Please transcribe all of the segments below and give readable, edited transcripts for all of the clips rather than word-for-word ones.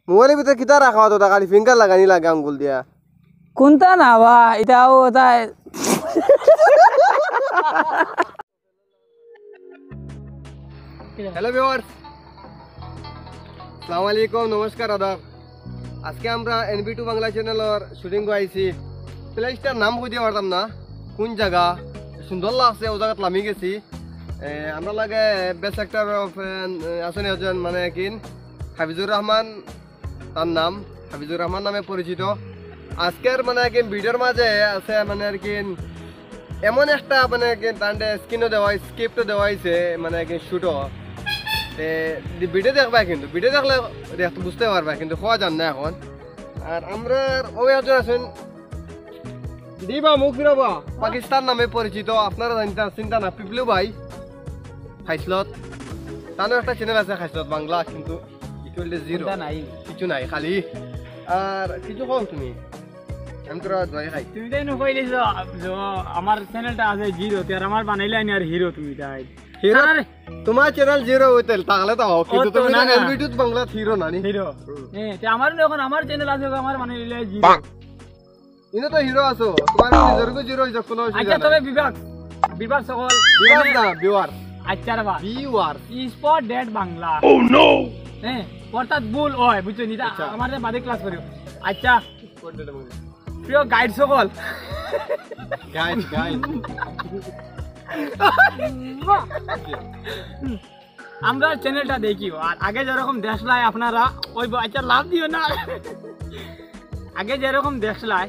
মোবাইলের ভিতরে কিতা রাখা হতো খালি ফিঙ্গার লাগানি লাগে আঙ্গুল দিয়া কোনটা না বা এটাও ওটা হ্যালো ভিউয়ার্স আসসালামু আলাইকুম নমস্কার আদাব আজকে আমরা NB2 বাংলা চ্যানেলের শুটিং কো আইছি প্লেসটার নাম বুঝতে পারতাম না কোন জায়গা সুন্দর লাগছে ও জায়গাত নামি গেছি আমরা লাগে বেস্ট অ্যাক্টর অফ আসনে একজন মানে কিন হাফিজুর রহমান তার নাম হাফিজুর রহমান নামে পরিচিত আজকের মানে কিন ভিডিওর মাঝে আছে মানে আর কি এমন একটা মানে কি তান্ডে স্ক্রিনও দেওয়া স্ক্রিপ্টও দেওয়া হয়েছে মানে কি শুটও ভিডিও দেখবা কিন্তু ভিডিও দেখলে বুঝতে পারবা কিন্তু খাওয়া যান না এখন আর আমরা ওই একজন আছেন দিবা মুখ ফিরাবা পাকিস্তান নামে পরিচিত আপনারা জানতেন চিন্তা না পিপলু ভাই খাইসলত তারও একটা চ্যানেল আছে খাইসলত বাংলা কিন্তু জিরো নাই কিছু নাই খালি আর কিছু কম তুমি আমি তোরা দই খাই তুমি তাই নকইলে যে আমার চ্যানেলটা আছে জিরো আর আমার বানাইলে আনি আর হিরো তুমি তাই হিরো তোমার চ্যানেল জিরো হইতেল তাহলে তো কিন্তু তুমি না NB2 বাংলা হিরো না নি হিরো তে আমার এখন আমার চ্যানেল আছে আমার বানাইলে জিরো ইনো তো হিরো আছো তোমার নিজের কো জিরো হইছে কোনো অসুবিধা আচ্ছা তবে বিভাগ সকল বিভাগ না ভিউয়ার আচ্ছা রে বা ভিউয়ার স্পট ডেট বাংলা ও নো অর্থাৎ ভুল হয় বুঝছো নি আমার বাদে ক্লাস করিও আচ্ছা প্রিয় গাইড সকল গাইড আমরা চ্যানেলটা দেখিও আর আগে যেরকম দেখলাই আপনারা ওই আচ্ছা লাভ দিও না আগে যেরকম দেখলাই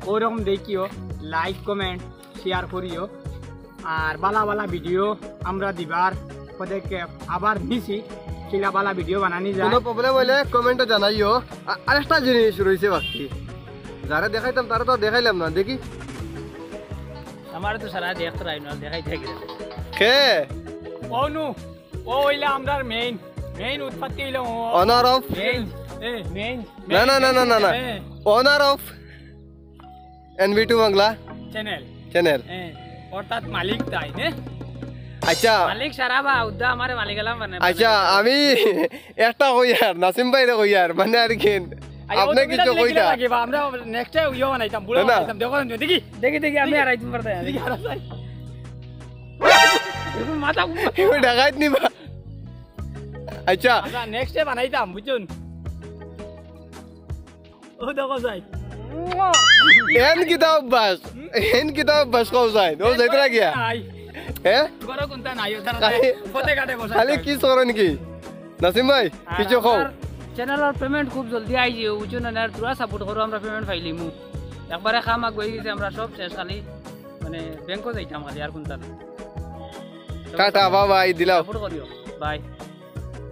ওই রকম দেখিও লাইক কমেন্ট শেয়ার করিও আর বালা বালা ভিডিও আমরা দিবার পদক্ষেপ আবার নিছি সেটা বালা ভিডিও বানানি যায় কোনো প্রবলেম হইলে কমেন্টে জানাইও আরেকটা জিনিস রইছে বাকি যারা দেখাইতাম তারা তো দেখাইলাম না দেখি আমার তো সারা দেখতে রাই না দেখাই থাকি কে ওনু ও হইলা আমরার মেইন উৎপত্তি হইলো অনার অফ মেইন না honour of NB2 Bangla channel অর্থাৎ মালিক তাই নে আচ্ছা মালিক সারা বা উদ্দা আমারে মালিক এলাম মানে আচ্ছা আমি একটা কইয়ার নাসিম ভাই রে কইয়ার মানে আর কি আপনি কিছু কইতা আমরা নেক্সট টাইম ইও বানাইতাম বুড়ো বানাইতাম দেখি আমি আর আইতাম পারতাম দেখি আর আই এরকম মাথা ঢাকাইত নিবা আচ্ছা আমরা নেক্সট টাইম বানাইতাম বুঝুন ও দেখো যাই এন কিতাব বাস কও যাই ও যাইতরা গিয়া হ্যাঁ গরো কোনটা নাই ওটা ফতে কাটে বসা খালি কি সর নাকি নাসিম ভাই কিছু কও চ্যানেলের পেমেন্ট খুব জলদি আই যে বুঝুন না পুরা সাপোর্ট করো আমরা পেমেন্ট ফাইলিমু একবারে খামা গই গেছে আমরা সব শেষ খালি মানে ব্যাংকও যাইতাম খালি আর কোনটা না টাটা বাই দিলাও সাপোর্ট করিও বাই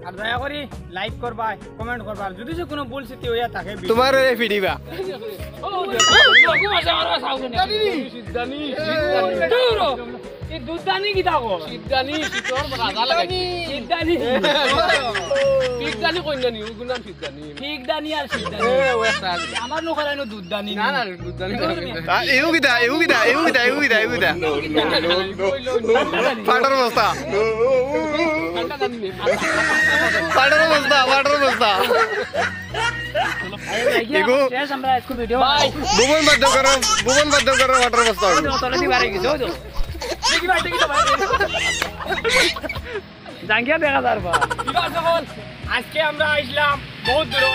আর দয়া করি লাইক করবা কমেন্ট করবা যদি যে কোনো ভুল স্থিতি হইয়া থাকে তোমার রে ভিডিবা এই দুধদানি কি থাকো সিদ্ধানি সিতর রাজা লাগাই সিদ্ধানি সিদ্ধানি কইনানি উগুনান সিদ্ধানি সিদ্ধানি আর সিদ্ধানি আমার নখরাইনো দুধদানি না দুধদানি এউ কিটা ফাটার বস্তা এগো শেষ আমরা একটু ভিডিও ভুবন বাধ্য করো ওয়াটার বস্তা তলদি বারে গেছো দেখি ভাই জাঙ্গিয়া দেখা যারবা আজকে আমরা আসলাম বহুত দূর